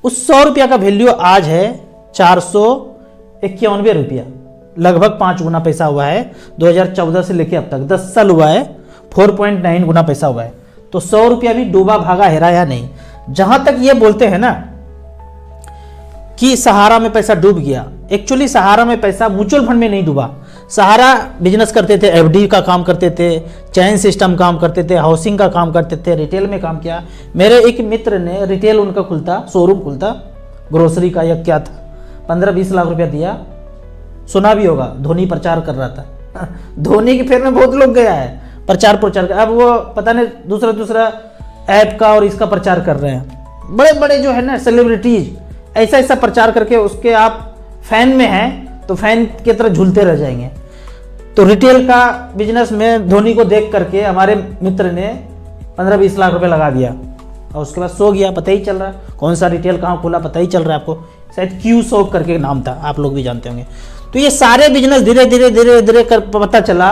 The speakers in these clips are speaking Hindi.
उस 100 रुपया का वैल्यू आज है 491 रुपया, लगभग 5 गुना पैसा हुआ है 2014 से लेके अब तक 10 साल हुआ है, 4.9 गुना पैसा हुआ है। तो 100 रुपया भी डूबा भागा हेराया नहीं। जहां तक ये बोलते हैं ना कि सहारा में पैसा डूब गया, एक्चुअली सहारा में पैसा म्यूचुअल फंड में नहीं डूबा। सहारा बिजनेस करते थे, एफडी का काम करते थे, चैन सिस्टम काम करते थे, हाउसिंग का काम करते थे, रिटेल में काम किया। मेरे एक मित्र ने रिटेल उनका खुलता, शोरूम खुलता ग्रोसरी का या क्या था, 15-20 लाख रुपया दिया। सुना भी होगा, धोनी प्रचार कर रहा था धोनी के फेर में बहुत लोग गया है, प्रचार अब वो पता नहीं दूसरा ऐप का और इसका प्रचार कर रहे हैं। बड़े बड़े जो है ना सेलिब्रिटीज ऐसा प्रचार करके उसके आप फैन में हैं तो फैन की तरह झूलते रह जाएंगे। तो रिटेल का बिजनेस में धोनी को देख करके हमारे मित्र ने 15-20 लाख रुपए लगा दिया और उसके बाद सो गया। पता ही चल रहा कौन सा रिटेल कहाँ खुला, पता ही चल रहा है आपको, शायद क्यू शॉप करके नाम था, आप लोग भी जानते होंगे। तो ये सारे बिजनेस धीरे धीरे कर पता चला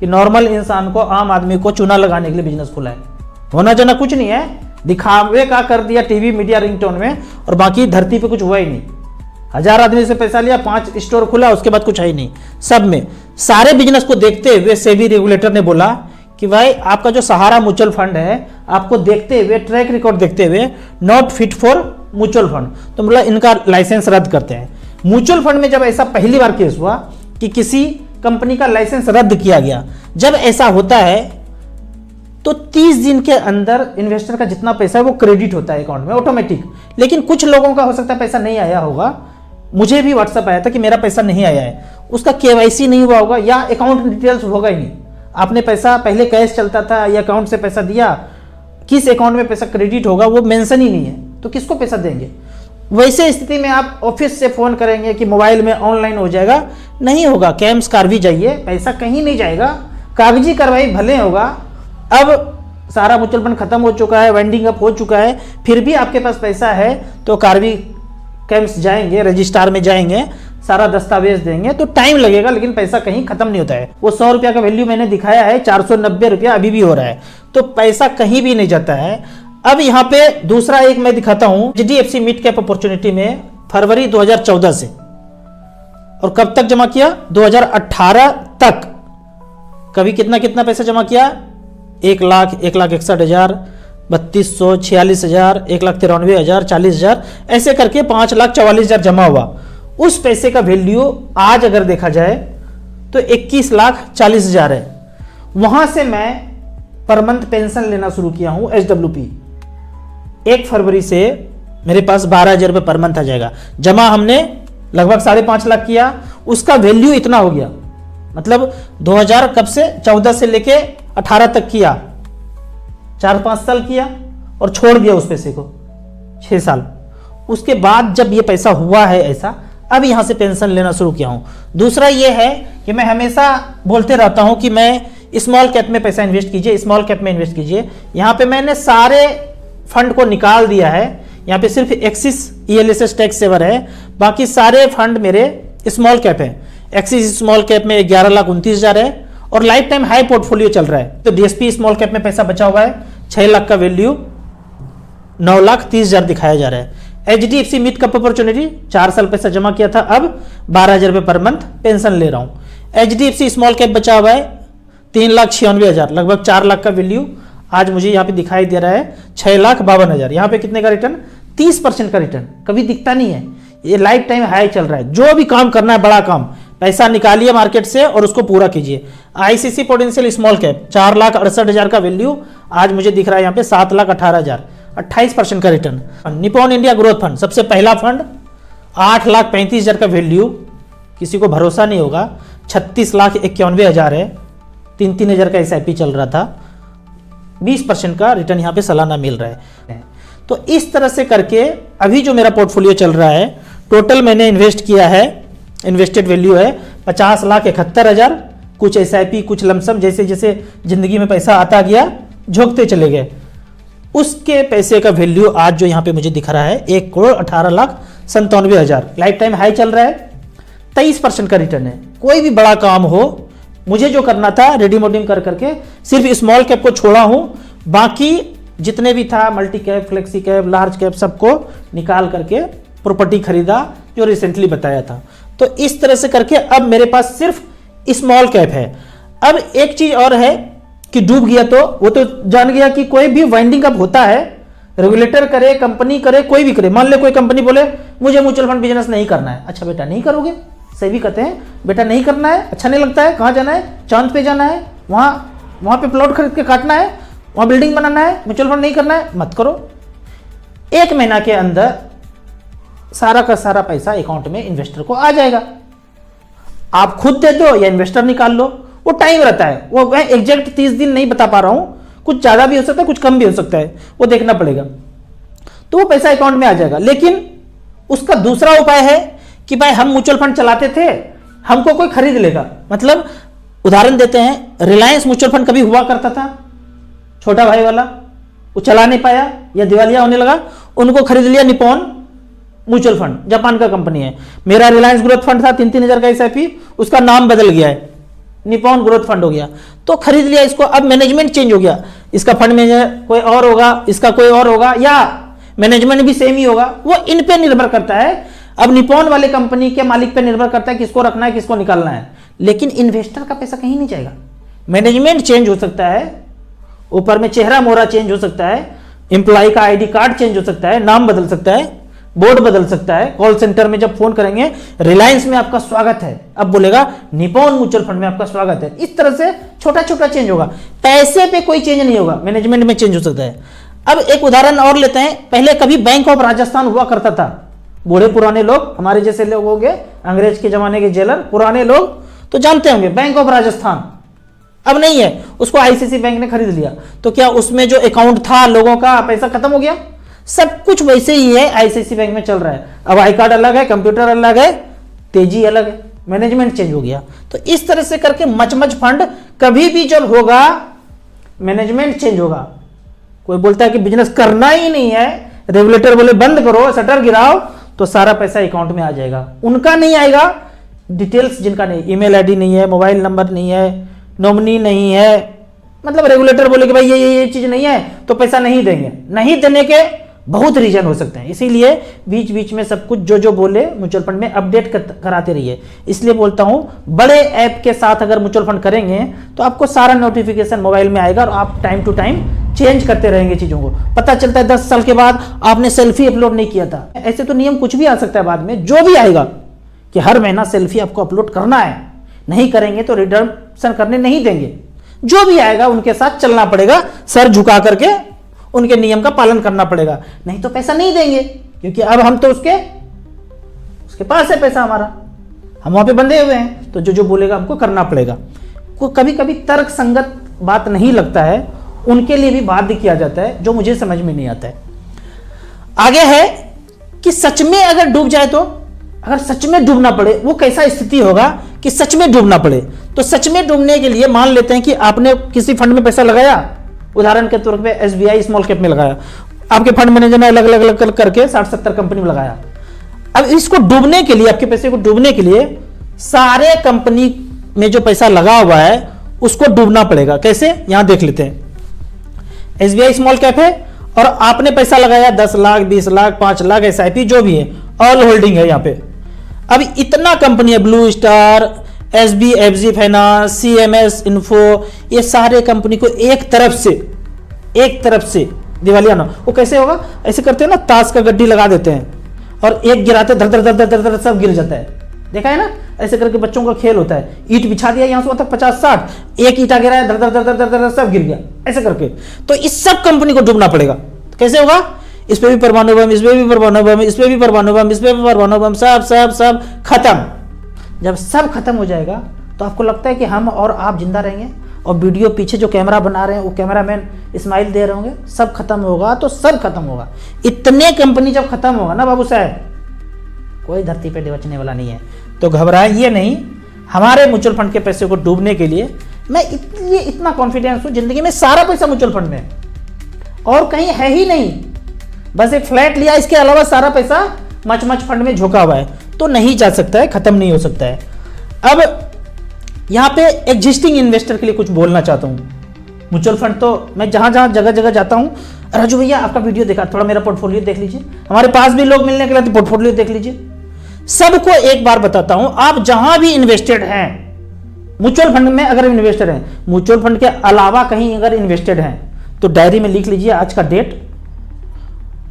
कि नॉर्मल इंसान को, आम आदमी को चूना लगाने के लिए बिजनेस खुला है। होना जाना कुछ नहीं है, दिखावे का कर दिया टीवी मीडिया रिंगटोन में, और बाकी धरती पे कुछ हुआ ही नहीं। 1000 आदमी से पैसा लिया, 5 स्टोर खुला, उसके बाद कुछ है ही नहीं। सब में सारे बिजनेस को देखते हुए सेबी रेगुलेटर ने बोला कि भाई आपका जो सहारा म्यूचुअल फंड है, आपको देखते हुए, ट्रैक रिकॉर्ड देखते हुए not fit for mutual fund, तो मतलब इनका लाइसेंस रद्द करते हैं। म्यूचुअल फंड में जब ऐसा पहली बार केस हुआ कि किसी कंपनी का लाइसेंस रद्द किया गया, जब ऐसा होता है तो 30 दिन के अंदर इन्वेस्टर का जितना पैसा है वो क्रेडिट होता है अकाउंट में ऑटोमेटिक। लेकिन कुछ लोगों का हो सकता है पैसा नहीं आया होगा, मुझे भी व्हाट्सएप आया था कि मेरा पैसा नहीं आया है, उसका केवाईसी नहीं हुआ होगा या अकाउंट डिटेल्स होगा ही नहीं। आपने पैसा पहले कैश चलता था या अकाउंट से पैसा दिया, किस अकाउंट में पैसा क्रेडिट होगा वो मेंशन ही नहीं है, तो किसको पैसा देंगे। वैसे स्थिति में आप ऑफिस से फोन करेंगे कि मोबाइल में ऑनलाइन हो जाएगा, नहीं होगा। कैम्स कारवी जाइए, पैसा कहीं नहीं जाएगा, कागजी कार्रवाई भले होगा। अब सारा म्यूचुअल फंड खत्म हो चुका है, वाइंडिंग अप हो चुका है, फिर भी आपके पास पैसा है तो कार्रवाई कैम्प्स जाएंगे, रजिस्ट्रार में जाएंगे, सारा दस्तावेज देंगे, तो टाइम लगेगा, लेकिन पैसा कहीं खत्म नहीं होता है। वो 100 रुपया का वैल्यू मैंने दिखाया है, 490 रुपया अभी भी हो रहा है, तो पैसा कहीं भी नहीं जाता है। अब यहाँ पे दूसरा एक मैं दिखाता हूँ, HDFC मिड कैप अपॉर्चुनिटी में फरवरी 2014 से, और कब तक जमा किया, 2018 तक। कभी कितना पैसा जमा किया, 1 लाख, 1,61,000, 3,200, 46,000, 1,93,000, 40,000, ऐसे करके 5,44,000 जमा हुआ। उस पैसे का वैल्यू आज अगर देखा जाए तो 21,40,000 है। वहां से मैं पर मंथ पेंशन लेना शुरू किया हूं SWP। 1 फरवरी से मेरे पास 12,000 रुपये पर मंथ आ जाएगा। जमा हमने लगभग 5.5 लाख किया, उसका वैल्यू इतना हो गया, मतलब 2000 कब से 14 से लेके 18 तक किया, 4-5 साल किया और छोड़ दिया उस पैसे को 6 साल। उसके बाद जब ये पैसा हुआ है ऐसा, अब यहां से पेंशन लेना शुरू किया हूं। दूसरा ये है कि मैं हमेशा बोलते रहता हूं कि मैं स्मॉल कैप में पैसा इन्वेस्ट कीजिए, स्मॉल कैप में इन्वेस्ट कीजिए। यहां पे मैंने सारे फंड को निकाल दिया है, यहां पे सिर्फ एक्सिस ELSS टैक्स सेवर है, बाकी सारे फंड मेरे स्मॉल कैप है। एक्सिस स्मॉल कैप में 11,29,000 है और लाइफ टाइम हाई पोर्टफोलियो चल रहा है। तो DSP स्मॉल कैप में पैसा बचा हुआ है, 6 लाख का वैल्यू, 9,30,000 दिखाया जा रहा है। HDFC मिड कैप अपॉर्चुनिटी 4 साल पैसा जमा किया था, अब 12,000 रुपये पर मंथ पेंशन ले रहा हूं। HDFC स्मॉल कैप बचा हुआ है 3,96,000, लगभग 4 लाख का वैल्यू आज मुझे यहाँ पे दिखाई दे रहा है 6,52,000। यहाँ पे कितने का रिटर्न, 30% का रिटर्न, कभी दिखता नहीं है। ये लाइफ टाइम हाई चल रहा है। जो भी काम करना है, बड़ा काम, पैसा निकालिए मार्केट से और उसको पूरा कीजिए। ICC पोटेंशियल स्मॉल कैप 4,68,000 का वैल्यू आज मुझे दिख रहा है यहाँ पे 7,18,000, 28% का return. Nippon India growth fund सबसे पहला फंड, 8,35,000 का वैल्यू, किसी को भरोसा नहीं होगा, 36,91,000 है, 3,000 का SIP चल रहा था, 20% का रिटर्न यहाँ पे सालाना मिल रहा है। तो इस तरह से करके अभी जो मेरा पोर्टफोलियो चल रहा है, टोटल मैंने इन्वेस्ट किया है, इन्वेस्टेड वैल्यू है 50,71,000, कुछ SIP, कुछ लमसम, जैसे जैसे जिंदगी में पैसा आता गया झोंकते चले गए। उसके पैसे का वैल्यू आज जो यहाँ पे मुझे दिख रहा है 1,18,97,000, लाइफ टाइम हाई चल रहा है, 23% का रिटर्न है। कोई भी बड़ा काम हो, मुझे जो करना था रिडीम कर करके सिर्फ स्मॉल कैप को छोड़ा हूं, बाकी जितने भी था multi cap, flexi cap, large cap, सबको निकाल करके प्रॉपर्टी खरीदा जो रिसेंटली बताया था। तो इस तरह से करके अब मेरे पास सिर्फ स्मॉल कैप है। अब एक चीज और है कि डूब गया तो वो तो जान गया कि कोई भी वाइंडिंग अप होता है, रेगुलेटर करे, कंपनी करे, कोई भी करे। मान ले कोई कंपनी बोले मुझे म्यूचुअल फंड बिजनेस नहीं करना है, अच्छा बेटा नहीं करोगे, सही भी कहते हैं बेटा नहीं करना है, अच्छा नहीं लगता है, कहाँ जाना है, चांद पे जाना है, वहाँ पे प्लॉट खरीद के काटना है, वहाँ बिल्डिंग बनाना है, म्यूचुअल फंड नहीं करना है, मत करो। 1 महीना के अंदर सारा का सारा पैसा अकाउंट में इन्वेस्टर को आ जाएगा। आप खुद दे दो या इन्वेस्टर निकाल लो, वो टाइम रहता है, वो मैं एग्जैक्ट 30 दिन नहीं बता पा रहा हूं, कुछ ज़्यादा भी हो सकता है, कुछ कम भी हो सकता है, वो देखना पड़ेगा। तो वो पैसा अकाउंट में आ जाएगा। लेकिन उसका दूसरा उपाय है कि भाई हम म्यूचुअल फंड चलाते थे, हमको कोई खरीद लेगा। मतलब उदाहरण देते हैं, रिलायंस म्यूचुअल फंड कभी हुआ करता था, छोटा भाई वाला, वो चला नहीं पाया या दिवालिया होने लगा, उनको खरीद लिया निपॉन म्यूचुअल फंड, जापान का कंपनी है। मेरा रिलायंस ग्रोथ फंड था 3-3 हजार का एसआईपी, उसका नाम बदल गया है, निपॉन ग्रोथ फंड हो गया। तो खरीद लिया इसको, अब मैनेजमेंट चेंज हो गया, इसका फंड मैनेजर कोई और होगा, इसका कोई और होगा, या मैनेजमेंट भी सेम ही होगा, वो इन पे निर्भर करता है। अब निपॉन वाले कंपनी के मालिक पे निर्भर करता है किसको रखना है, किसको निकालना है। लेकिन इन्वेस्टर का पैसा कहीं नहीं जाएगा। मैनेजमेंट चेंज हो सकता है, ऊपर में चेहरा मोहरा चेंज हो सकता है, एम्प्लॉय का आईडी कार्ड चेंज हो सकता है, नाम बदल सकता है, बोर्ड बदल सकता है। कॉल सेंटर में जब फोन करेंगे रिलायंस में आपका स्वागत है, अब बोलेगा निपॉन म्यूचुअल फंड में आपका स्वागत है। इस तरह से छोटा छोटा चेंज होगा, पैसे पे कोई चेंज नहीं होगा, मैनेजमेंट में चेंज हो सकता है। अब एक उदाहरण और लेते हैं, पहले कभी बैंक ऑफ राजस्थान हुआ करता था। बूढ़े पुराने लोग, हमारे जैसे लोग होंगे, अंग्रेज के जमाने के जेलर, पुराने लोग तो जानते होंगे बैंक ऑफ राजस्थान। अब नहीं है, उसको आईसीआईसी बैंक ने खरीद लिया। तो क्या उसमें जो अकाउंट था लोगों का, पैसा खत्म हो गया? सब कुछ वैसे ही है, आईसीआईसी बैंक में चल रहा है। अब आई कार्ड अलग है, कंप्यूटर अलग है, तेजी अलग है, मैनेजमेंट चेंज हो गया। तो इस तरह से करके मच फंड कभी भी जब होगा मैनेजमेंट चेंज होगा। कोई बोलता है कि बिजनेस करना ही नहीं है, रेगुलेटर बोले बंद करो, शटर गिराओ, तो सारा पैसा अकाउंट में आ जाएगा। उनका नहीं आएगा, डिटेल्स जिनका नहीं, ईमेल आईडी नहीं है, मोबाइल नंबर नहीं है, नॉमिनी नहीं है, मतलब रेगुलेटर बोले कि भाई ये चीज नहीं है तो पैसा नहीं देंगे। नहीं देने के बहुत रीजन हो सकते हैं, इसीलिए बीच बीच में सब कुछ जो बोले म्यूचुअल फंड में अपडेट कराते रहिए। इसलिए बोलता हूं बड़े ऐप के साथ अगर म्यूचुअल फंड करेंगे तो आपको सारा नोटिफिकेशन मोबाइल में आएगा और आप टाइम टू टाइम चेंज करते रहेंगे चीजों को। पता चलता है 10 साल के बाद आपने सेल्फी अपलोड नहीं किया था, ऐसे तो नियम कुछ भी आ सकता है बाद में, जो भी आएगा कि हर महीना सेल्फी आपको अपलोड करना है, नहीं करेंगे तो रिडम्पशन करने नहीं देंगे। जो भी आएगा उनके साथ चलना पड़ेगा, सर झुका करके उनके नियम का पालन करना पड़ेगा, नहीं तो पैसा नहीं देंगे। क्योंकि अब हम तो उसके पास है पैसा हमारा, हम वहां पे बंधे हुए हैं, तो जो बोलेगा हमको करना पड़ेगा। कभी कभी तर्क संगत बात नहीं लगता है, उनके लिए भी बाध्य किया जाता है, जो मुझे समझ में नहीं आता है। आगे है कि सच में अगर डूब जाए तो, अगर सच में डूबना पड़े, वो कैसा स्थिति होगा कि सच में डूबना पड़े। तो सच में डूबने के लिए मान लेते हैं कि आपने किसी फंड में पैसा लगाया, उदाहरण के तौर पे एसबीआई स्मॉल कैप में लगाया, आपके फंड मैनेजर ने अलग अलग करके 60-70 कंपनी में लगाया। अब इसको डूबने के लिए, आपके पैसे को डूबने के लिए सारे कंपनी में जो पैसा लगा हुआ है उसको डूबना पड़ेगा। कैसे, यहां देख लेते हैं। एसबीआई स्मॉल कैप है और आपने पैसा लगाया 10 लाख, 20 लाख, 5 लाख, एसआईपी जो भी है, ऑल होल्डिंग है यहां पे। अब इतना कंपनी है, Blue Star, SBFG finance, CMS Info, ये सारे कंपनी को एक तरफ से दिवालिया ना, वो कैसे होगा, ऐसे करते हैं ना, ताश का गड्डी लगा देते हैं और एक गिराते धर धर धर धर धर सब गिर जाता है, देखा है ना, ऐसे करके बच्चों का खेल होता है। ईंट बिछा दिया यहां से वहां तक 50-60, एक ईंटा गिरा है, धर धर धर धर धर सब गिर गया, ऐसे करके। तो इस सब कंपनी को डूबना पड़ेगा। कैसे होगा, इस पे भी परमाणु बम, इस पे भी परमाणु बम, इस पे भी परमाणु बम, इस पे भी परमाणु बम, सब खत्म। जब सब खत्म हो जाएगा तो आपको लगता है कि हम और आप जिंदा रहेंगे, और वीडियो पीछे जो कैमरा बना रहे हैं वो कैमरामैन स्माइल दे रहे होंगे, सब खत्म होगा तो सब खत्म होगा। इतने कंपनी जब खत्म होगा ना बाबू साहब, कोई धरती पे बचने वाला नहीं है। तो घबराइए नहीं, हमारे म्यूचुअल फंड के पैसे को डूबने के लिए मैं इतना कॉन्फिडेंस हूं, जिंदगी में सारा पैसा म्यूचुअल फंड में और कहीं है ही नहीं। बस एक फ्लैट लिया, इसके अलावा सारा पैसा मच फंड में झोंका हुआ है, तो नहीं जा सकता है, खत्म नहीं हो सकता है। अब यहां पे एग्जिस्टिंग इन्वेस्टर के लिए कुछ बोलना चाहता हूं। म्यूचुअल फंड तो मैं जहां जगह जाता हूं, राजू भैया आपका वीडियो देखा, थोड़ा मेरा पोर्टफोलियो देख लीजिए। हमारे पास भी लोग मिलने के लिए तो पोर्टफोलियो देख लीजिए। सबको एक बार बताता हूं, आप जहां भी इन्वेस्टेड हैं, म्यूचुअल फंड में अगर इन्वेस्टेड हैं, म्यूचुअल फंड के अलावा कहीं अगर इन्वेस्टेड हैं, तो डायरी में लिख लीजिए आज का डेट,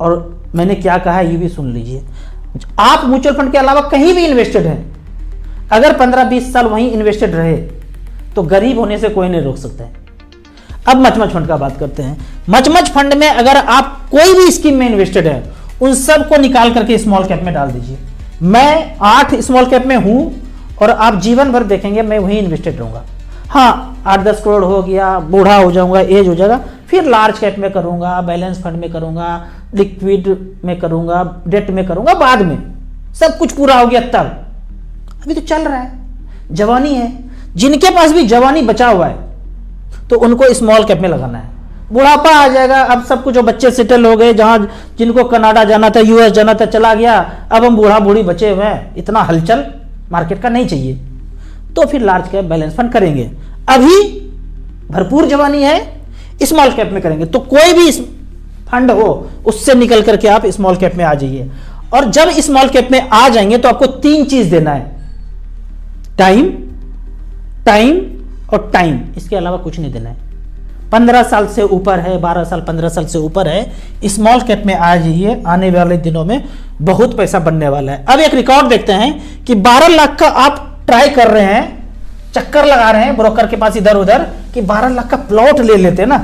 और मैंने क्या कहा है ये भी सुन लीजिए। आप म्यूचुअल फंड के अलावा कहीं भी इन्वेस्टेड हैं, अगर 15-20 साल वहीं इन्वेस्टेड रहे तो गरीब होने से कोई नहीं रोक सकता है। अब मच फंड का बात करते हैं। मच फंड में अगर आप कोई भी स्कीम में इन्वेस्टेड है, उन सबको निकाल करके स्मॉल कैप में डाल दीजिए। मैं 8 स्मॉल कैप में हूं और आप जीवन भर देखेंगे मैं वहीं इन्वेस्टेड रहूंगा। हाँ, 8-10 करोड़ हो गया, बूढ़ा हो जाऊंगा, एज हो जाएगा, फिर लार्ज कैप में करूंगा, बैलेंस फंड में करूंगा, लिक्विड में करूंगा, डेट में करूंगा, बाद में सब कुछ पूरा हो गया तब। अभी तो चल रहा है, जवानी है। जिनके पास भी जवानी बचा हुआ है तो उनको स्मॉल कैप में लगाना है। बुढ़ापा आ जाएगा, अब सब कुछ जो बच्चे सेटल हो गए, जहां जिनको कनाडा जाना था, यूएस जाना था, चला गया, अब हम बूढ़ा बूढ़ी बचे हुए हैं, इतना हलचल मार्केट का नहीं चाहिए, तो फिर लार्ज कैप बैलेंस फंड करेंगे। अभी भरपूर जवानी है, स्मॉल कैप में करेंगे। तो कोई भी फंड हो उससे निकल करके आप स्मॉल कैप में आ जाइए। और जब स्मॉल कैप में आ जाएंगे तो आपको 3 चीज देना है, टाइम, टाइम और टाइम, इसके अलावा कुछ नहीं देना है। 15 साल से ऊपर है, 12 साल 15 साल से ऊपर है, स्मॉल कैप में आ जाइए। आने वाले दिनों में बहुत पैसा बनने वाला है। अब एक रिकॉर्ड देखते हैं कि 12 लाख का आप ट्राई कर रहे हैं, चक्कर लगा रहे हैं ब्रोकर के पास इधर उधर कि 12 लाख का प्लॉट ले लेते ना।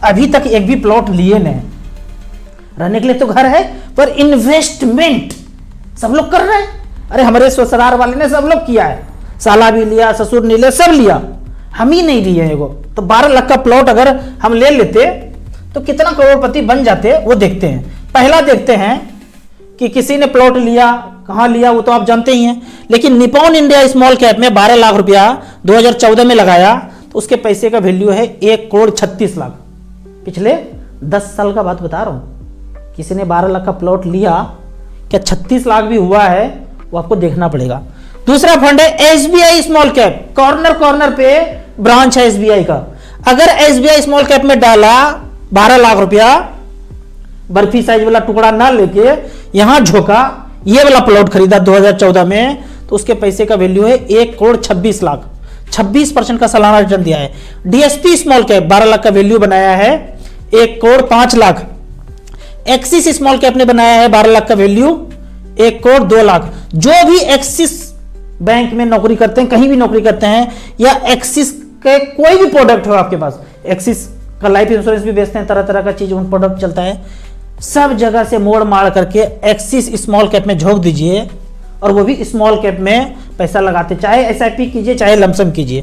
अभी तक एक भी प्लॉट लिए नहीं। रहने के लिए तो घर है, पर इन्वेस्टमेंट सब लोग कर रहे हैं। अरे हमारे ससुराल वाले ने सब लोग किया है, साला भी लिया, ससुर ने लिया, सब लिया, हम ही नहीं लिए एगो। तो 12 लाख का प्लॉट अगर हम ले लेते तो कितना करोड़पति बन जाते, वो देखते हैं। पहला देखते हैं कि किसी ने प्लॉट लिया, कहां लिया वो तो आप जानते ही हैं। लेकिन निपॉन इंडिया स्मॉल कैप में 12 लाख रुपया 2014 में लगाया, तो उसके पैसे का वैल्यू है 1,36,00,000। पिछले 10 साल का बात बता रहा हूं। किसी ने 12 लाख का प्लॉट लिया, क्या 36 लाख भी हुआ है, वो आपको देखना पड़ेगा। दूसरा फंड है एसबीआई स्मॉल कैप, कॉर्नर पे ब्रांच है एसबीआई का। अगर एसबीआई स्मॉल कैप में डाला 12 लाख रुपया, बर्फी साइज वाला टुकड़ा ना लेके यहां झोंका, ये वाला प्लॉट खरीदा 2014 में, तो उसके पैसे का वैल्यू है 1,26,00,000। 26% का सालाना रिटर्न दिया है। डीएसपी स्मॉल कैप 12 लाख का वैल्यू बनाया है 1,05,00,000। एक्सिस स्मॉल कैप ने बनाया है 12 लाख का वैल्यू 1,02,00,000। जो भी एक्सिस बैंक में नौकरी करते हैं, कहीं भी नौकरी करते हैं, या एक्सिस के कोई भी प्रोडक्ट हो आपके पास, एक्सिस का लाइफ इंश्योरेंस भी बेचते हैं, तरह तरह का चीज उन प्रोडक्ट चलता है, सब जगह से मोड़ मार करके एक्सिस स्मॉल कैप में झोंक दीजिए, और वो भी स्मॉल कैप में पैसा लगाते, चाहे एसआईपी कीजिए चाहे लमसम कीजिए।